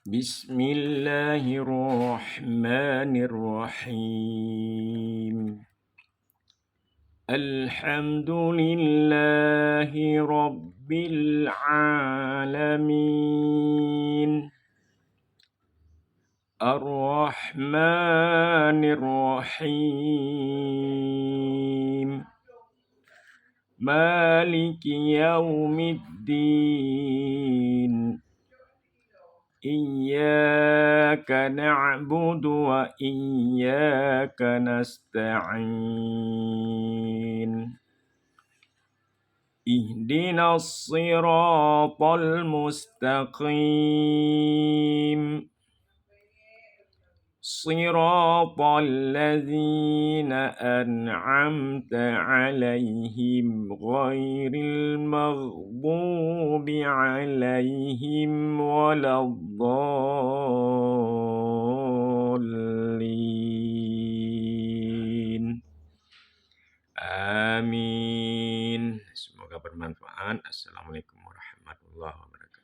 بسم الله الرحمن الرحيم. الحمد لله رب العالمين، الرحمن الرحيم، مالك يوم الدين. إياك نعبد وإياك نستعين. اهدنا الصراط المستقيم، صراط الذين أنعمت عليهم غير المغضوب عليهم ولا الضالين. آمين. Semoga bermanfaat. Assalamualaikum warahmatullahi wabarakatuh.